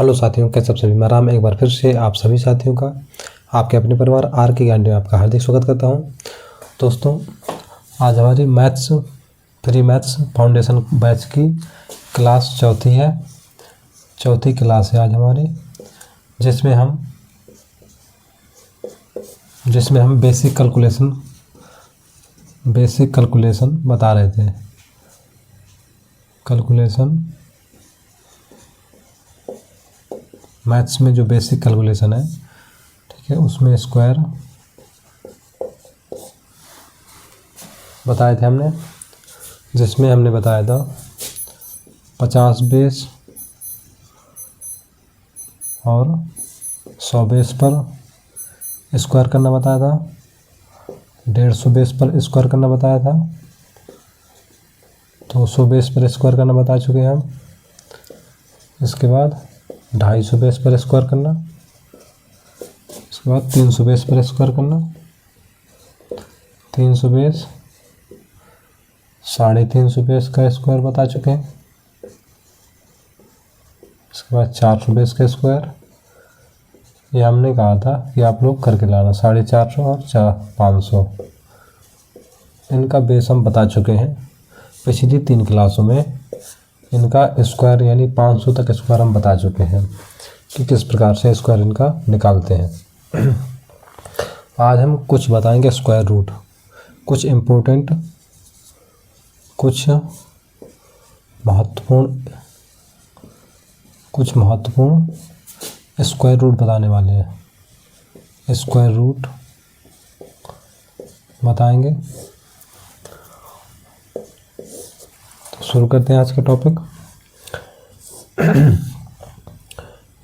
Hello साथियों, कैसे सब सभी। मैं राम एक बार फिर से आप सभी साथियों का आपके अपने परिवार आर के ज्ञान में आपका हार्दिक स्वागत करता हूं। दोस्तों, आज हमारी प्री मैथ्स फाउंडेशन बैच की क्लास चौथी क्लास है आज हमारी, जिसमें हम बेसिक कैलकुलेशन बता रहे थे। कैलकुलेशन मैथ्स में जो बेसिक कैलकुलेशन है, ठीक है, उसमें स्क्वायर बताए थे हमने, जिसमें हमने बताया था 50 बेस और 100 बेस पर स्क्वायर करना बताया था, 150 बेस पर स्क्वायर करना बताया था, 200 बेस पर स्क्वायर करना बता चुके हैं हम। इसके बाद 250 बेस पर स्क्वायर करना, इसके बाद 300 बेस पर स्क्वायर करना, 300 बेस, 350 बेस का स्क्वायर बता चुके हैं। इसके बाद 400 बेस का स्क्वायर, ये हमने कहा था कि आप लोग करके लाना। 450 और 500 इनका बेस हम बता चुके हैं पिछली 3 क्लासों में। इनका स्क्वायर यानी 500 तक स्क्वायर हम बता चुके हैं कि किस प्रकार से स्क्वायर इनका निकालते हैं। आज हम कुछ बताएंगे स्क्वायर रूट, कुछ इम्पोर्टेंट, कुछ महत्वपूर्ण स्क्वायर रूट बताने वाले हैं। स्क्वायर रूट बताएंगे, तो शुरू करते हैं आज का टॉपिक।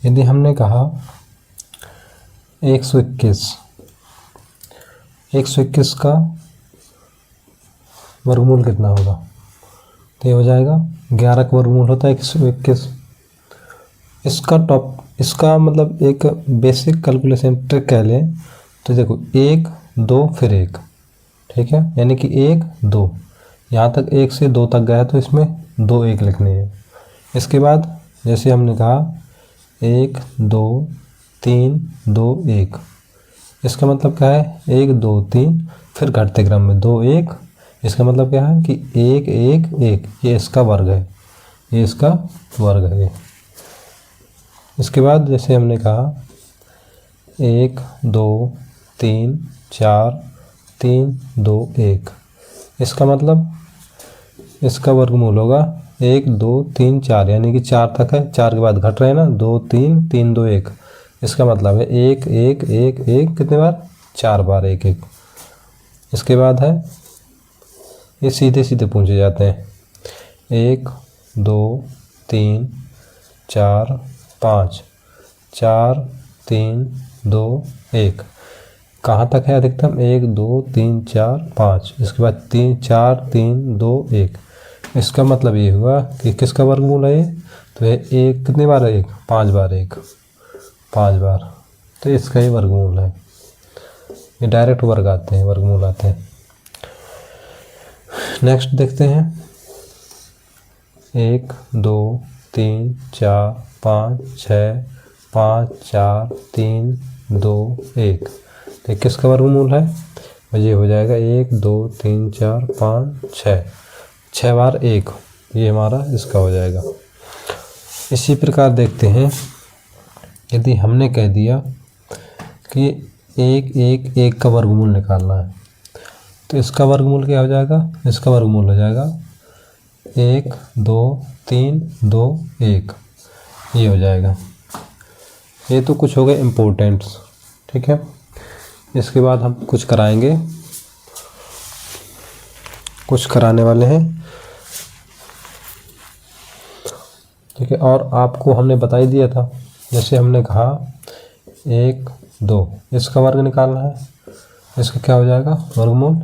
यदि हमने कहा 121 का वर्गमूल कितना होगा, तो ये हो जाएगा 11 का वर्गमूल होता है 121। इसका मतलब एक बेसिक कैलकुलेशन ट्रिक कह लें तो देखो 1 2 फिर 1, ठीक है, यानी कि 1 2, यहाँ तक 1 से 2 तक गया तो इसमें 2 1 लिखने हैं। इसके बाद जैसे हमने कहा 1 2 3 2 1, इसका मतलब क्या है 1 2 3, फिर घटते क्रम में 2 1। इसका मतलब क्या है कि 1 1 1, ये इसका वर्ग है, ये इसका वर्ग है। इसके बाद जैसे हमने कहा 1 2 3 4 3 2 1, इसका मतलब इसका वर्गमूल होगा 1 2 3 4, यानी कि 4 तक है, 4 के बाद घट रहे हैं ना, 2 3 3 2 1। इसका मतलब है 1 1 1 1 कितने बार, 4 बार 1 1। इसके बाद है ये सीधे सीधे पूछे जाते हैं 1 2 3 4 5 4 3 2 1, कहाँ तक है अधिकतम 1 2 3 4 5। इसके बाद 3 4 3 2 1। इसका मतलब ये हुआ कि किसका वर्गमूल है ये, तो ये 1 कितनी बार है, 1 5 बार, 1 5 बार, तो इसका ही वर्गमूल है। ये डायरेक्ट वर्गमूल आते हैं। नेक्स्ट देखते हैं 1 2 3 4 5 6 5 4 3 2 1, तो किसका वर्गमूल है, ये हो जाएगा 1 2 3 4 5 6 बार 1, ये हमारा इसका हो जाएगा। इसी प्रकार देखते हैं यदि हमने कह दिया कि 1 1 1 का वर्गमूल निकालना है, तो इसका वर्गमूल क्या हो जाएगा, इसका वर्गमूल हो जाएगा 1 2 3 2 1, ये हो जाएगा। ये तो कुछ हो गए इम्पोर्टेंट्स, ठीक है। इसके बाद हम कुछ कराने वाले हैं, ठीक है। और आपको हमने बता ही दिया था, जैसे हमने कहा 1 2, इसका वर्ग निकालना है, इसका क्या हो जाएगा वर्गमूल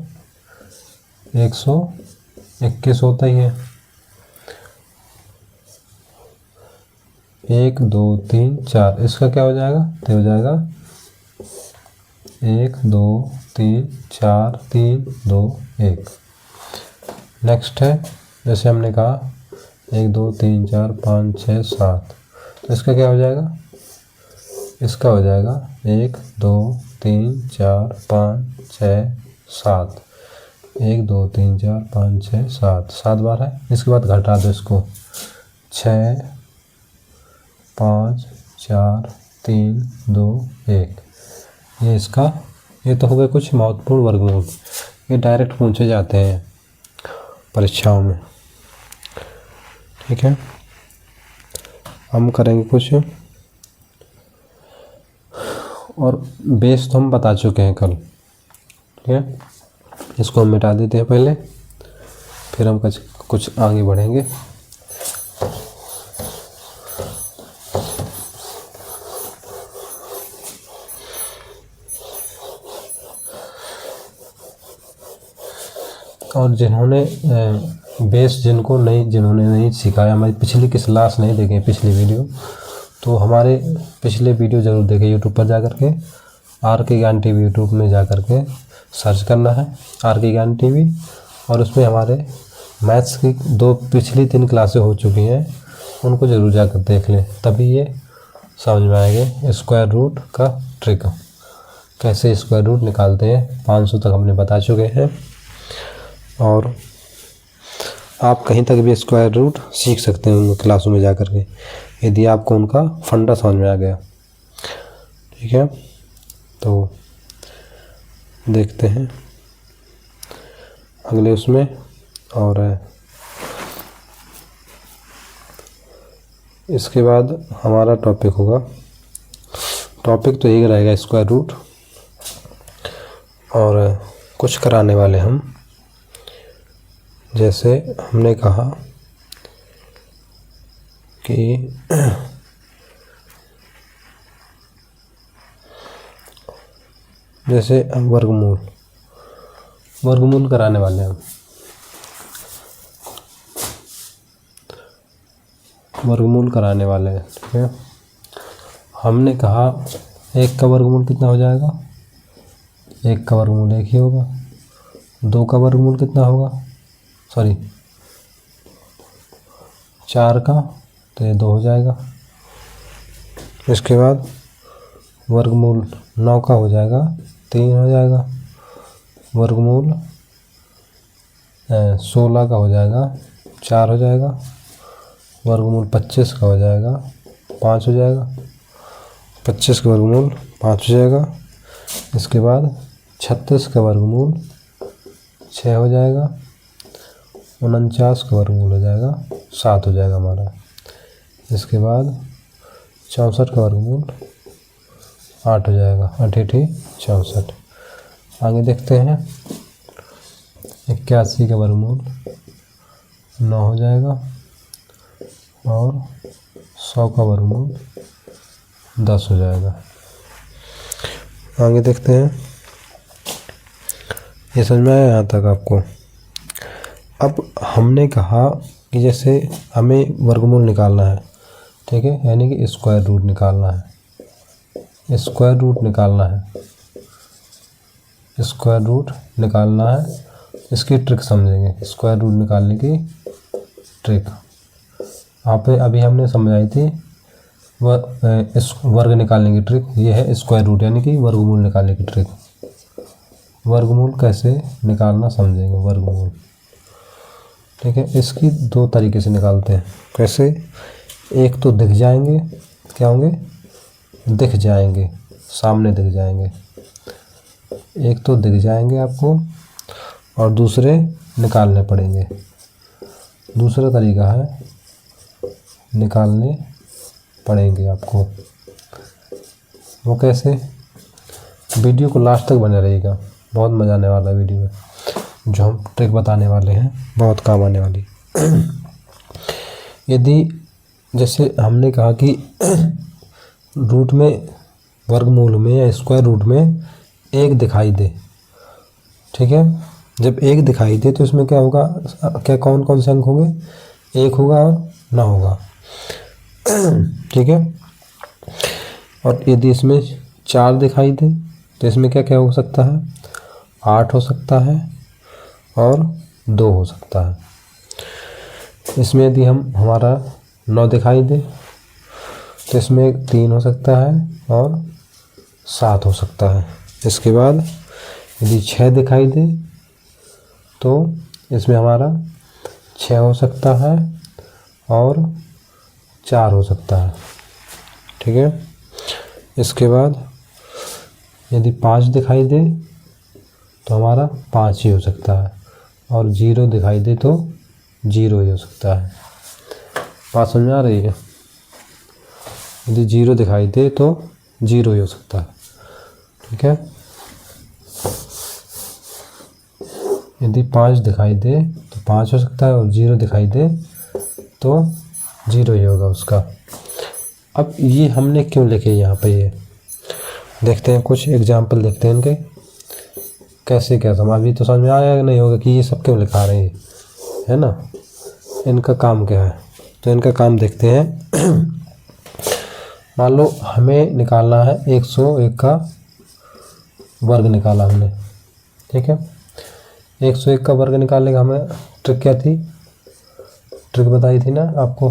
121 होता ही है। 1 2 3 4, इसका क्या हो जाएगा, तो हो जाएगा 1 2 3 4 3 2 1। नेक्स्ट है जैसे हमने कहा 1 2 3 4 5 6 7, तो इसका क्या हो जाएगा, इसका हो जाएगा 1 2 3 4 5 6 7, 1 2 3 4 5 6 7, 7 बार है। इसके बाद घटा दो इसको, 6 5 4 3 2 1। ये इसका, ये तो हो गए कुछ महत्वपूर्ण वर्गमूल, ये डायरेक्ट पूछे जाते हैं परीक्षाओं में। ठीक है, हम करेंगे कुछ, और बेस तो हम बता चुके हैं कल। ठीक है, इसको हम मिटा देते हैं पहले, फिर हम कुछ आगे बढ़ेंगे। और जिन्होंने जिन्होंने नहीं सीखा है, हमारी पिछली क्लास नहीं देखे, पिछली वीडियो, तो हमारे पिछले वीडियो ज़रूर देखें यूट्यूब पर जा कर के। आर के ज्ञान टीवी यूट्यूब में जा कर के सर्च करना है आर के ज्ञान टीवी, और उसमें हमारे मैथ्स की पिछली 3 क्लासें हो चुकी हैं, उनको ज़रूर जाकर देख लें, तभी ये समझ में आएंगे। स्क्वायर रूट का ट्रिक, कैसे स्क्वायर रूट निकालते हैं, 500 तक हमने बता चुके हैं। और आप कहीं तक भी स्क्वायर रूट सीख सकते हैं उन क्लासों में जा कर के, यदि आपको उनका फंडा समझ में आ गया। ठीक है, तो देखते हैं अगले उसमें। और इसके बाद हमारा टॉपिक होगा, टॉपिक तो यही रहेगा स्क्वायर रूट, और कुछ कराने वाले हम, जैसे हमने कहा कि जैसे वर्गमूल कराने वाले हम, वर्गमूल कराने वाले हैं। ठीक है, हमने कहा 1 का वर्गमूल कितना हो जाएगा, 1 का वर्गमूल 1 ही होगा। 2 का वर्गमूल कितना होगा, 4 का, तो ये 2 हो जाएगा। इसके बाद वर्गमूल 9 का हो जाएगा, 3 हो जाएगा। वर्गमूल 16 का हो जाएगा, 4 हो जाएगा। वर्गमूल 25 का हो जाएगा, 5 हो जाएगा। 25 का वर्गमूल 5 हो जाएगा। इसके बाद 36 का वर्गमूल 6 हो जाएगा। 49 का वर्गमूल हो जाएगा 7 हो जाएगा हमारा। इसके बाद 64 का वर्गमूल 8 हो जाएगा, 8 64। आगे देखते हैं 81 का वर्गमूल 9 हो जाएगा और 100 का वर्गमूल 10 हो जाएगा। आगे देखते हैं, ये समझ में आया यहाँ तक आपको। अब हमने कहा कि जैसे हमें वर्गमूल निकालना है, ठीक है, यानी कि स्क्वायर रूट निकालना है। स्क्वायर रूट निकालना है, स्क्वायर रूट निकालना है। इसकी ट्रिक समझेंगे, स्क्वायर रूट निकालने की ट्रिक यहाँ पे अभी हमने समझाई थी। इस वर्ग निकालने की ट्रिक ये है स्क्वायर रूट, यानी कि वर्गमूल निकालने की ट्रिक। वर्गमूल कैसे निकालना समझेंगे, वर्गमूल, ठीक है। इसकी 2 तरीके से निकालते हैं। कैसे? एक तो दिख जाएंगे, क्या होंगे, दिख जाएंगे, सामने दिख जाएंगे। एक तो दिख जाएंगे आपको और दूसरे निकालने पड़ेंगे। दूसरा तरीका है निकालने पड़ेंगे आपको। वो कैसे? वीडियो को लास्ट तक बने रहिएगा, बहुत मज़ा आने वाला वीडियो है। जो हम ट्रिक बताने वाले हैं बहुत काम आने वाली। यदि जैसे हमने कहा कि रूट में, वर्गमूल में या स्क्वायर रूट में 1 दिखाई दे, ठीक है। जब 1 दिखाई दे तो इसमें क्या होगा, क्या कौन कौन से अंक होंगे, 1 होगा और 9 होगा, ठीक है। और यदि इसमें 4 दिखाई दे तो इसमें क्या क्या हो सकता है, 8 हो सकता है और 2 हो सकता है। इसमें यदि हमारा 9 दिखाई दे तो इसमें 3 हो सकता है और 7 हो सकता है। इसके बाद यदि 6 दिखाई दे तो इसमें हमारा 6 हो सकता है और 4 हो सकता है। ठीक है। इसके बाद यदि 5 दिखाई दे तो हमारा 5 ही हो सकता है और 0 दिखाई दे तो 0 ही हो सकता है। बात समझ में आ रही है? यदि 0 दिखाई दे तो 0 ही हो सकता है। ठीक है। यदि 5 दिखाई दे तो 5 हो सकता है और 0 दिखाई दे तो 0 ही होगा उसका। अब ये हमने क्यों लिखे यहाँ पे, ये देखते हैं, कुछ एग्जाम्पल देखते हैं इनके कैसे क्या समझ। अभी तो समझ में आया नहीं होगा कि ये सब क्यों लिखा रहे हैं, है ना। इनका काम क्या है, तो इनका काम देखते हैं। मान लो हमें निकालना है 101 का वर्ग निकाला हमने। ठीक है। 101 का वर्ग निकालने का हमें ट्रिक क्या थी, ट्रिक बताई थी ना आपको।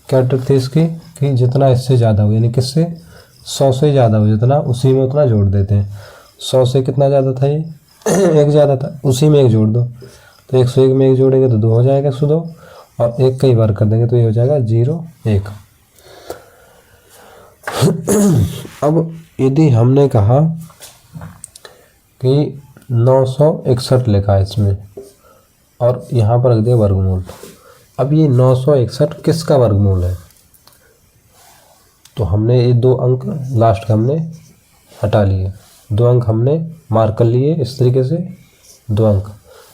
क्या ट्रिक थी इसकी कि जितना इससे ज़्यादा हो, यानी किससे, 100 से ज़्यादा हो जितना, उसी में उतना जोड़ देते हैं। 100 से कितना ज़्यादा था, ये 1 ज़्यादा था, उसी में 1 जोड़ दो। तो 101 में 1 जोड़ेंगे तो 2 हो जाएगा, 102, और 1 का ही वर्ग कर देंगे तो ये हो जाएगा 0 1। अब यदि हमने कहा कि 961 लिखा है इसमें और यहाँ पर रख दिया वर्गमूल। अब ये 961 किसका वर्गमूल है, तो हमने ये 2 अंक लास्ट का हमने हटा लिए, 2 अंक हमने मार्क कर लिए इस तरीके से, 2 अंक।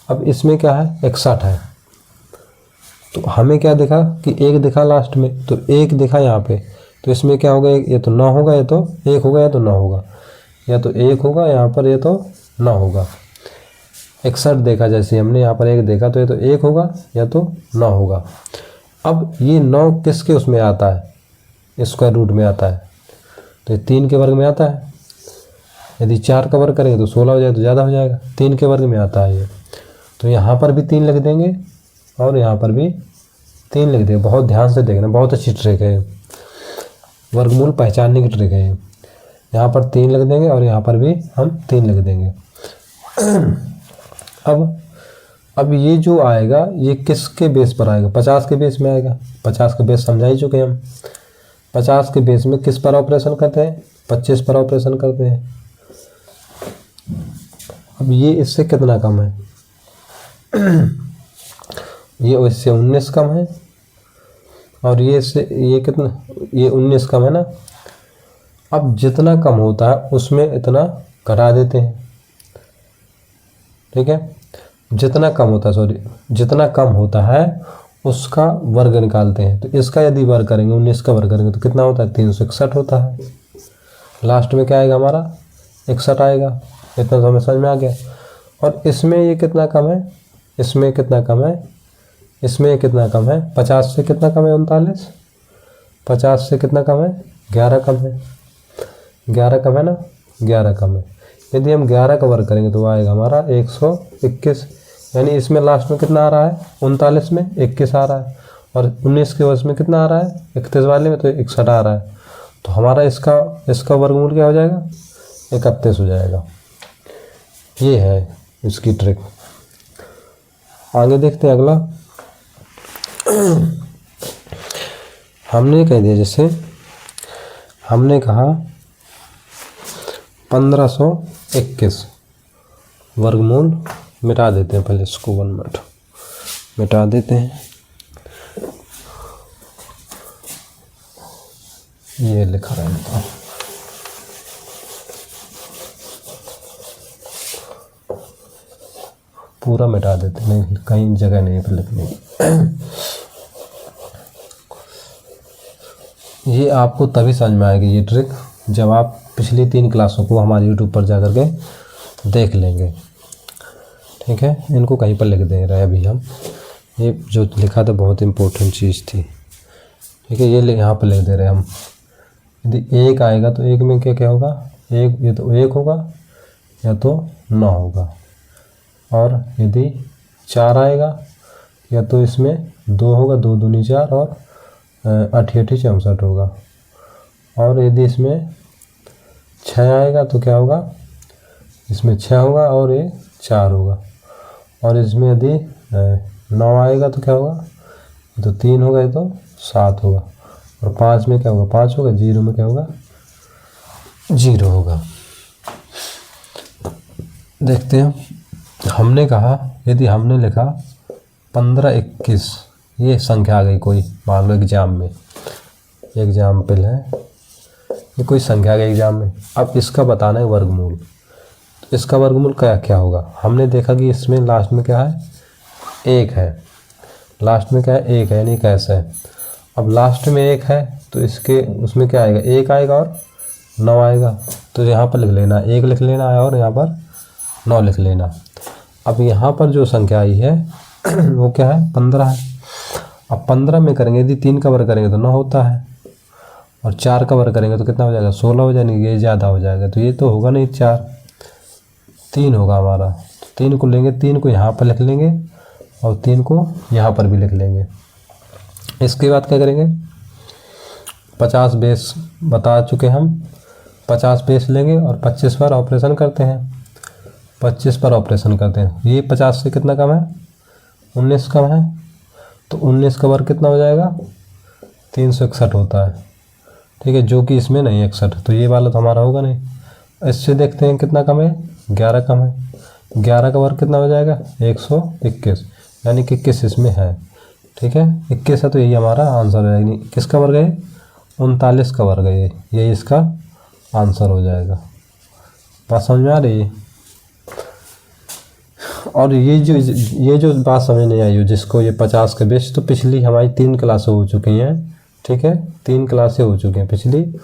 अब इसमें क्या है, 61 है, तो हमें क्या दिखा कि 1 दिखा लास्ट में, तो 1 दिखा यहाँ पे, तो इसमें क्या होगा, ये तो 9 होगा, ये तो 1 होगा, या तो 9 होगा, या तो 1 होगा यहाँ पर, ये तो 9 होगा। 61 देखा जैसे हमने यहाँ पर 1 देखा, तो ये तो 1 होगा या तो 9 होगा। अब ये 9 किसके उसमें आता है, स्क्वायर रूट में आता है, तो ये 3 के वर्ग में आता है। यदि 4 का वर्ग करेंगे तो 16 हो जाएगा, तो ज़्यादा हो जाएगा, 3 के वर्ग में आता है ये। तो यहाँ पर भी 3 लिख देंगे और यहाँ पर भी 3 लिख देंगे। बहुत ध्यान से देखना, बहुत अच्छी ट्रिक है, वर्गमूल पहचानने की ट्रिक है। यहाँ पर 3 लिख देंगे और यहाँ पर भी हम 3 लिख देंगे। अब ये जो आएगा ये किसके बेस पर आएगा, 50 के बेस में आएगा। 50 के बेस समझा ही चुके हम। 50 के बेस में किस पर ऑपरेशन करते हैं, 25 पर ऑपरेशन करते हैं। अब ये इससे कितना कम है, ये इससे 19 कम है, और ये इससे ये कितना, ये 19 कम है ना। अब जितना कम होता है उसमें इतना घटा देते हैं। ठीक है। जितना कम होता है, सॉरी, जितना कम होता है उसका वर्ग निकालते हैं। तो इसका यदि वर्ग करेंगे, 19 का वर्ग करेंगे तो कितना होता है, 361 होता है। लास्ट में क्या आएगा हमारा, 61 आएगा। इतना तो हमें समझ में आ गया। और इसमें ये कितना कम है, इसमें कितना कम है, इसमें कितना कम है, 50 से कितना कम है, 39। 50 से कितना कम है, 11 कम है। 11 कम है ना, 11 कम है। यदि हम 11 का वर्ग करेंगे तो आएगा हमारा 121। यानी इसमें लास्ट में कितना आ रहा है, 39 में 21 आ रहा है, और 19 के वर्ष में कितना आ रहा है, 31 वाले में तो 61 आ रहा है। तो हमारा इसका वर्गमूल क्या हो जाएगा, 31 हो जाएगा। ये है इसकी ट्रिक। आगे देखते हैं अगला। हमने कह दिया, जैसे हमने कहा 1521 वर्गमूल, मिटा देते हैं पहले इसको, 1 मिनट मिटा देते हैं। ये लिखा रहता है, पूरा मिटा देते हैं, नहीं कहीं जगह नहीं है लिखने की। ये आपको तभी समझ में आएगी ये ट्रिक जब आप पिछली 3 क्लासों को हमारे YouTube पर जा कर के देख लेंगे। ठीक है। इनको कहीं पर लिख दे रहे हैं अभी हम, ये जो लिखा था बहुत इम्पोर्टेंट चीज़ थी। ठीक है। ये यहाँ पर लिख दे रहे हैं हम। यदि 1 आएगा तो 1 में क्या क्या होगा, 1 ये तो 1 होगा या तो 9 होगा, और यदि 4 आएगा या तो इसमें 2 होगा, 2 दूनी 4, और 8 64 होगा, और यदि इसमें 6 आएगा तो क्या होगा, इसमें 6 होगा और ये 4 होगा। और इसमें यदि 9 आएगा तो क्या होगा, तो 3 होगा, ये तो 7 होगा। और 5 में क्या होगा, 5 होगा। 0 में क्या होगा, 0 होगा। देखते हैं, हमने कहा यदि हमने लिखा 15, 21, ये संख्या आ गई कोई, मान लो एग्जाम में, एग्जाम्पल है, ये कोई संख्या आ गई एग्जाम में। अब इसका बताना है वर्गमूल। तो इसका वर्गमूल क्या क्या होगा, हमने देखा कि इसमें लास्ट में क्या है, 1 है। लास्ट में क्या है, 1 है, यानी कैसे है। अब लास्ट में 1 है तो इसके उसमें क्या आएगा, 1 आएगा और 9 आएगा। तो यहाँ पर लिख लेना, 1 लिख लेना है और यहाँ पर 9 लिख लेना। अब यहाँ पर जो संख्या आई है वो क्या है, 15 है। अब 15 में करेंगे, यदि 3 का वर्ग करेंगे तो 9 होता है, और 4 का वर्ग करेंगे तो कितना हो जाएगा, 16 हो जाएगा। ये ज़्यादा हो जाएगा, तो ये तो होगा नहीं, 4, 3 होगा हमारा। तो 3 को लेंगे, 3 को यहाँ पर लिख लेंगे और 3 को यहाँ पर भी लिख लेंगे। इसके बाद क्या करेंगे, 50 बेस बता चुके हम, 50 बेस लेंगे और 25 पर ऑपरेशन करते हैं। 25 पर ऑपरेशन करते हैं, ये 50 से कितना कम है, 19 कम है। तो 19 का वर्ग कितना हो जाएगा, 361 होता है। ठीक है, जो कि इसमें नहीं 61, तो ये वाला तो हमारा होगा नहीं। इससे देखते हैं कितना कम है, 11 कम है। 11 का वर्ग कितना हो जाएगा, 121, यानी कि 21 इसमें है। ठीक है, 21 है तो यही हमारा आंसर हो जाएगा। किसका वर्ग है, 39 का वर्ग है, यही इसका आंसर हो जाएगा। बात समझ में आ रही है। और ये जो बात समझ नहीं आई हो जिसको, ये 50 के बेस, तो पिछली हमारी 3 क्लासें हो चुकी हैं। ठीक है, 3 क्लासें हो चुकी हैं पिछली,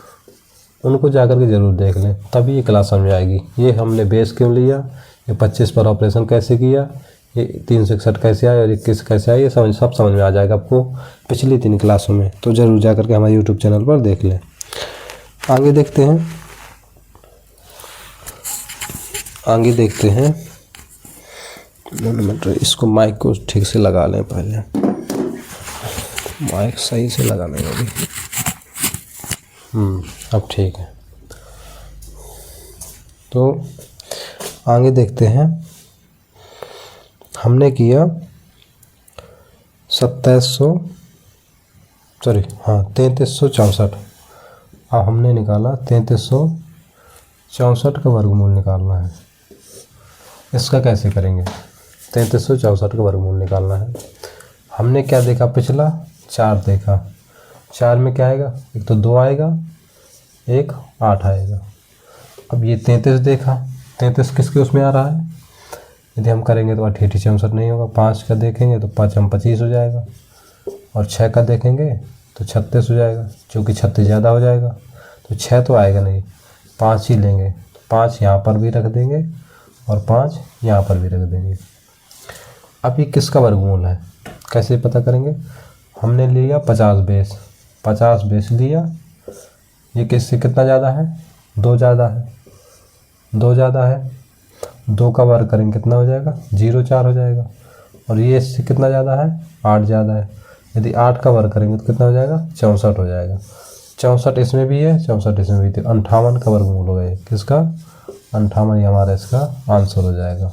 उनको जाकर के ज़रूर देख लें, तभी ये क्लास समझ आएगी। ये हमने बेस क्यों लिया, ये 25 पर ऑपरेशन कैसे किया, ये 361 कैसे आया और 21 कैसे आया, ये सब समझ में आ जाएगा आपको पिछली 3 क्लासों में। तो ज़रूर जाकर के हमारे यूट्यूब चैनल पर देख लें। आगे देखते हैं, आगे देखते हैं। मिनट, इसको माइक को ठीक से लगा लें, पहले माइक सही से लगा लें अभी। अब ठीक है। तो आगे देखते हैं, हमने किया 3364। अब हमने निकाला 3364 का वर्गमूल निकालना है। इसका कैसे करेंगे, 3364 का वर्गमूल निकालना है। हमने क्या देखा, पिछला 4 देखा, 4 में क्या आएगा, एक तो 2 आएगा, एक 8 आएगा। अब ये 33 देखा, 33 किसके उसमें आ रहा है, यदि हम करेंगे तो 88 64 नहीं होगा। 5 का देखेंगे तो 5 हम 25 हो जाएगा, और 6 का देखेंगे तो 36 हो जाएगा, क्योंकि 36 ज़्यादा हो जाएगा। तो 6 तो आएगा नहीं, 5 ही लेंगे। 5 यहाँ पर भी रख देंगे और 5 यहाँ पर भी रख देंगे। अब ये किसका वर्गमूल है, कैसे पता करेंगे, हमने लिया 50 बेस, 50 बेस लिया, ये किससे कितना ज़्यादा है, 2 ज़्यादा है, 2 ज़्यादा है। 2 का वर्ग करेंगे कितना हो जाएगा, 0,4 हो जाएगा। और ये इससे कितना ज़्यादा है, 8 ज़्यादा है। यदि 8 का वर्ग करेंगे तो कितना हो जाएगा, 64 हो जाएगा। 64 इसमें भी है, 64 इसमें भी, तो 58 का वर्गमूल हो गया। किसका, 58 ही हमारा इसका आंसर हो जाएगा।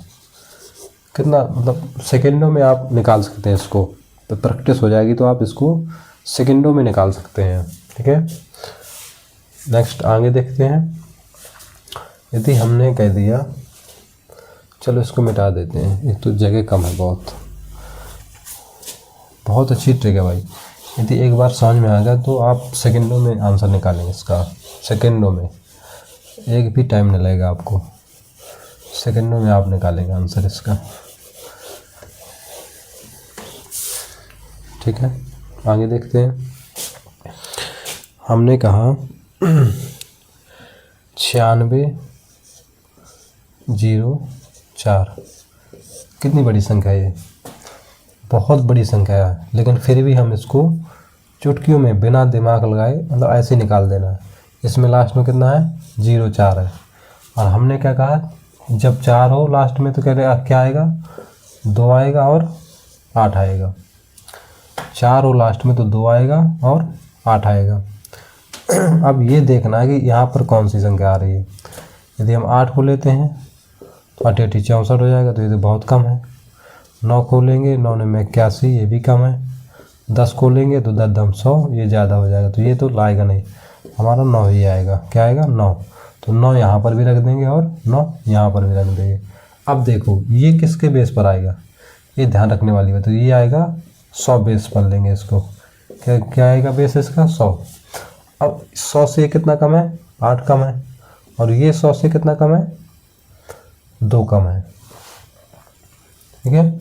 कितना, मतलब सेकंडों में आप निकाल सकते हैं इसको, तो प्रैक्टिस हो जाएगी तो आप इसको सेकंडों में निकाल सकते हैं। ठीक है, नेक्स्ट आगे देखते हैं। यदि हमने कह दिया, चलो इसको मिटा देते हैं, एक तो जगह कम है, बहुत अच्छी ट्रिक है भाई। यदि एक बार समझ में आ गया तो आप सेकंडों में आंसर निकालेंगे इसका, सेकंडों में, एक भी टाइम नहीं लगेगा आपको, सेकंडों में आप निकालेंगे आंसर इसका। ठीक है, आगे देखते हैं। हमने कहा 9604, कितनी बड़ी संख्या है ये, बहुत बड़ी संख्या है, लेकिन फिर भी हम इसको चुटकियों में बिना दिमाग लगाए, मतलब ऐसे निकाल देना है। इसमें लास्ट में कितना है, 0,4 है। और हमने क्या कहा, जब 4 हो लास्ट में तो क्या आएगा, 2 आएगा और 8 आएगा। 4 हो लास्ट में तो 2 आएगा और 8 आएगा। अब ये देखना है कि यहाँ पर कौन सी संख्या आ रही है। यदि हम 8 को लेते हैं तो 8 8 64 हो जाएगा, तो ये तो बहुत कम है। 9 को लेंगे, 9 9 81, ये भी कम है। 10 को लेंगे तो 10 10 100, ये ज़्यादा हो जाएगा, तो ये तो लाएगा नहीं, हमारा 9 ही आएगा। क्या आएगा? 9। तो 9 यहाँ पर भी रख देंगे और 9 यहाँ पर भी रख देंगे। अब देखो ये किसके बेस पर आएगा, ये ध्यान रखने वाली बात। तो ये आएगा 100 बेस पर लेंगे इसको। क्या क्या आएगा बेस इसका? 100। अब 100 से कितना कम है? 8 कम है। और ये 100 से कितना कम है? 2 कम है। ठीक है,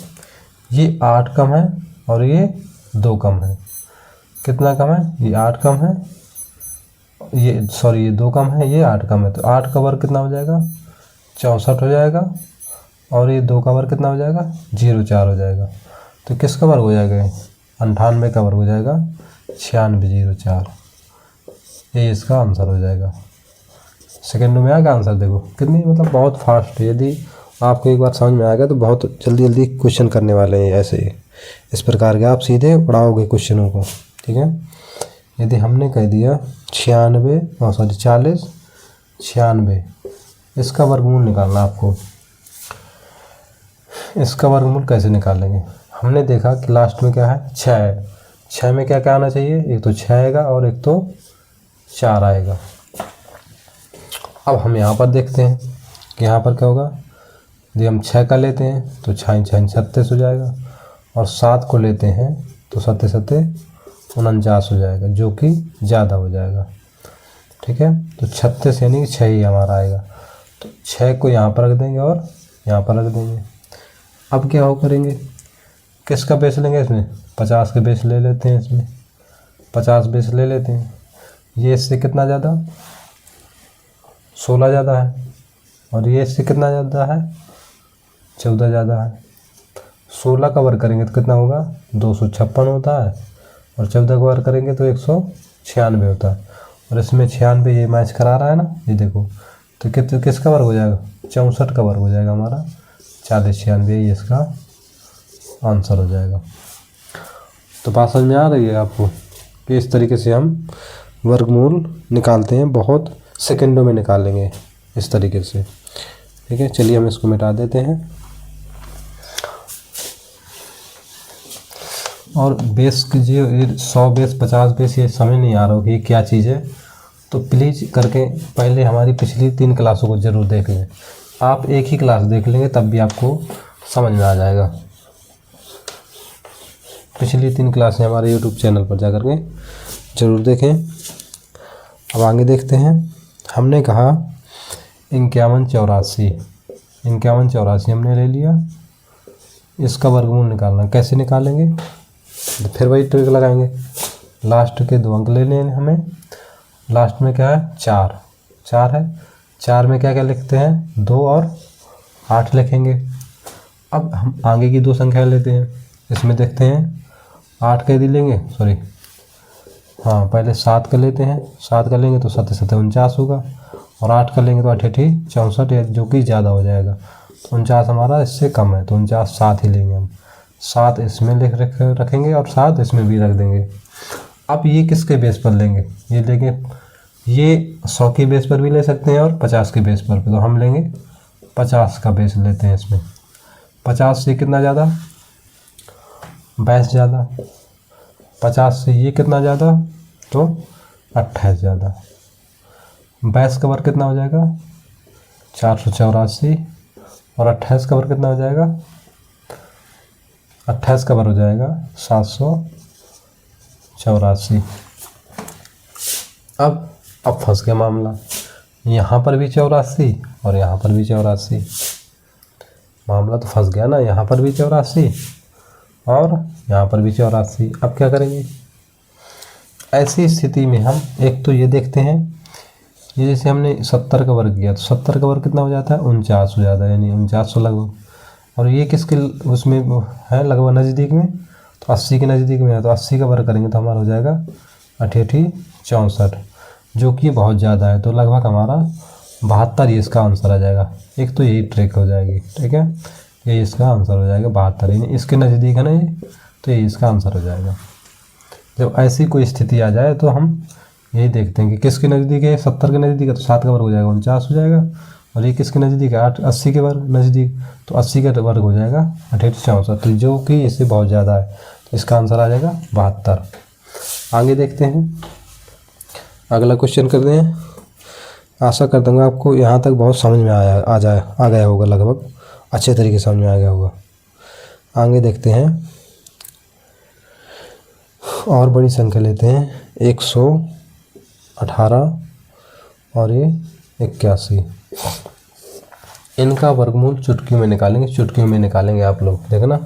ये 8 कम है और ये 2 कम है। कितना कम है? ये 8 कम है, ये सॉरी ये 2 कम है, ये 8 कम है। तो 8 का वर्ग कितना हो जाएगा? 64 हो जाएगा। और ये 2 का वर्ग कितना हो जाएगा? 04 हो जाएगा। तो किसका वर्ग हो जाएगा? 98 का वर्ग हो जाएगा 9604। ये इसका आंसर हो जाएगा। सेकेंडों में आएगा आंसर। देखो कितनी मतलब बहुत फास्ट है। यदि आपको एक बार समझ में आएगा तो बहुत जल्दी जल्दी क्वेश्चन करने वाले हैं ऐसे ही, इस प्रकार के आप सीधे पढ़ाओगे क्वेश्चनों को। ठीक है, यदि हमने कह दिया 40 96, इसका वर्गमूल निकालना आपको। इसका वर्गमूल कैसे निकालेंगे? हमने देखा कि लास्ट में क्या है? 6 है। 6 में क्या क्या आना चाहिए? एक तो 6 आएगा और एक तो 4 आएगा। अब हम यहाँ पर देखते हैं कि यहाँ पर क्या होगा। यदि हम 6 का लेते हैं तो 6 6 36 हो जाएगा, और 7 को लेते हैं तो 7 7 49 हो जाएगा, जो कि ज़्यादा हो जाएगा। ठीक है, तो 36 यानी कि 6 ही हमारा आएगा। तो 6 को यहाँ पर रख देंगे और यहाँ पर रख देंगे। अब क्या हो करेंगे? किसका बेस लेंगे इसमें? 50 के बेस ले लेते हैं। इसमें 50 बेस ले लेते हैं। ये इससे कितना ज़्यादा? 16 ज़्यादा है। और ये इससे कितना ज़्यादा है? 14 ज़्यादा है। 16 का वर्ग करेंगे तो कितना होगा? 256 होता है। और 14 का वर्ग करेंगे तो 196 होता है। और इसमें 96 ये मैच करा रहा है ना, ये देखो। तो किसका वर्ग हो जाएगा? 64 का वर्ग हो जाएगा हमारा। 40 96 ये इसका आंसर हो जाएगा। तो बात समझ में आ रही है आपको कि इस तरीके से हम वर्गमूल निकालते हैं। बहुत सेकंडों में निकालेंगे इस तरीके से। ठीक है, चलिए हम इसको मिटा देते हैं। और बेस कीजिए, 100 बेस 50 बेस ये समझ नहीं आ रहा हो कि ये क्या चीज़ है, तो प्लीज़ करके पहले हमारी पिछली 3 क्लासों को ज़रूर देख लें। आप एक ही क्लास देख लेंगे तब भी आपको समझ में आ जाएगा। पिछली 3 क्लासें हमारे यूट्यूब चैनल पर जा कर के ज़रूर देखें। अब आगे देखते हैं। हमने कहा 51 84 हमने ले लिया। इसका वर्गमूल निकालना, कैसे निकालेंगे? तो फिर वही ट्रिक लगाएंगे। लास्ट के 2 अंक ले लें हमें। लास्ट में क्या है? 4 है। 4 में क्या क्या लिखते हैं? 2 और 8 लिखेंगे। अब हम आगे की 2 संख्या लेते हैं। इसमें देखते हैं 8 का यदि लेंगे, सॉरी हाँ पहले 7 का लेते हैं। 7 का लेंगे तो 7 7 49 होगा। और 8 का लेंगे तो 8 8 64, जो कि ज़्यादा हो जाएगा। तो 49 हमारा इससे कम है, तो 49 7 ही लेंगे हम। 7 इसमें रखेंगे और 7 इसमें भी रख देंगे। अब ये किसके बेस पर लेंगे? ये लेंगे, ये 100 के बेस पर भी ले सकते हैं और 50 के बेस पर भी। तो हम लेंगे 50 का बेस लेते हैं इसमें। 50 से कितना ज़्यादा? 22 ज़्यादा। 50 से ये कितना ज़्यादा? तो 28 ज़्यादा। 22 का वर्ग कितना हो जाएगा? 484। और 28 का वर्ग कितना हो जाएगा? 28 का वर्ग हो जाएगा 784। अब फंस गया मामला। यहाँ पर भी 84 और यहाँ पर भी 84। मामला तो फंस गया ना, यहाँ पर भी 84 और यहाँ पर भी 84। अब क्या करेंगे? ऐसी स्थिति में हम एक तो ये देखते हैं, ये जैसे हमने 70 का वर्ग किया तो 70 का वर्ग कितना हो जाता है? 49 हो जाता है, यानी 49 लगभग। और ये किसके उसमें है? लगभग नज़दीक में, तो 80 के नज़दीक में है। तो 80 का वर्ग करेंगे तो हमारा हो जाएगा 88 64, जो कि बहुत ज़्यादा है। तो लगभग हमारा 72 ये इसका आंसर आ जाएगा। एक तो यही ट्रिक हो जाएगी। ठीक है, ये इसका आंसर हो जाएगा 72, यानी इसके नज़दीक है ना ये, तो ये इसका आंसर हो जाएगा। जब ऐसी कोई स्थिति आ जाए तो हम यही देखते हैं कि किसके नज़दीक है, 70 के नज़दीक है तो 7 का वर्ग हो जाएगा 49 हो जाएगा, और ये किसके नज़दीक है 80 के वर्ग नज़दीक, तो 80 का वर्ग हो जाएगा 6864, तो जो कि इससे बहुत ज़्यादा है, तो इसका आंसर आ जाएगा 72। आगे देखते हैं, अगला क्वेश्चन करते हैं। आशा करता हूँ आपको यहाँ तक बहुत समझ में आ गया होगा, लगभग अच्छे तरीके से समझ में आ गया होगा। आगे देखते हैं, और बड़ी संख्या लेते हैं 118 और ये 81, इनका वर्गमूल चुटकियों में निकालेंगे, चुटकियों में निकालेंगे आप लोग देखना।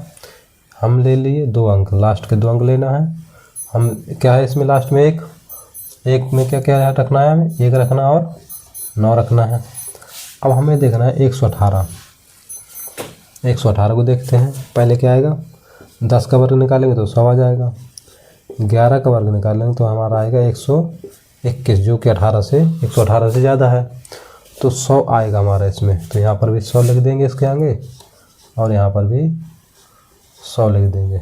हम ले लिए 2 अंक, लास्ट के 2 अंक लेना है। हम क्या है इसमें लास्ट में एक में क्या क्या रखना है, हमें 1 रखना और 9 रखना है। अब हमें देखना है 118 को देखते हैं। पहले क्या आएगा, 10 का वर्ग निकालेंगे तो 100 आ जाएगा, 11 का वर्ग निकालेंगे तो हमारा आएगा 121, जो कि 118 से ज़्यादा है, तो 100 आएगा हमारा इसमें। तो यहाँ पर भी 100 लिख देंगे इसके आगे, और यहाँ पर भी 100 लिख देंगे।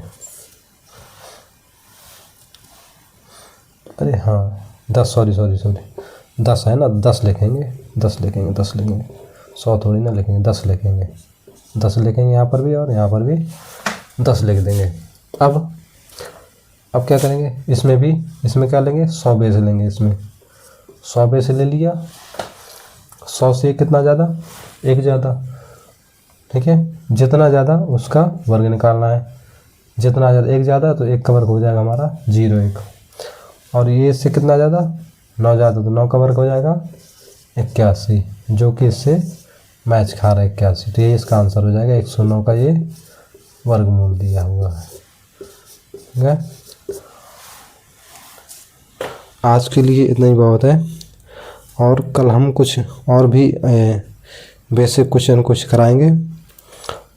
अरे हाँ 10 सॉरी 10 है ना, 10 लिखेंगे 100 थोड़ी ना लिखेंगे, 10 लिखेंगे यहाँ पर भी, और यहाँ पर भी 10 लिख देंगे। अब क्या करेंगे, इसमें क्या लेंगे, 100 बेस लेंगे। इसमें 100 बेस ले लिया, 100 से कितना ज़्यादा, 1 ज़्यादा, ठीक है। जितना ज़्यादा उसका वर्ग निकालना है, जितना ज़्यादा 1 ज़्यादा तो 1 का वर्ग हो जाएगा हमारा 0 और ये इससे कितना ज़्यादा, 9 ज़्यादा तो 9 का वर्ग हो जाएगा 81, जो कि इससे मैच खा रहा है 81, तो ये इसका आंसर हो जाएगा 109 का ये वर्गमूल दिया हुआ है। ठीक है, आज के लिए इतना ही बहुत है, और कल हम कुछ और भी बेसिक क्वेश्चन कुछ कराएंगे,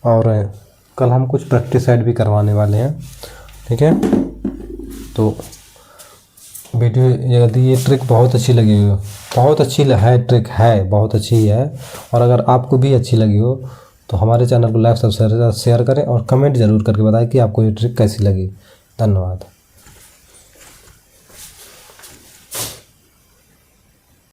और कल हम कुछ प्रैक्टिस सेट भी करवाने वाले हैं। ठीक है, तो वीडियो यदि ये ट्रिक बहुत अच्छी लगी हो, बहुत अच्छी है ट्रिक है, बहुत अच्छी है, और अगर आपको भी अच्छी लगी हो तो हमारे चैनल को लाइक सब्सक्राइब शेयर करें और कमेंट ज़रूर करके बताएं कि आपको ये ट्रिक कैसी लगी। धन्यवाद।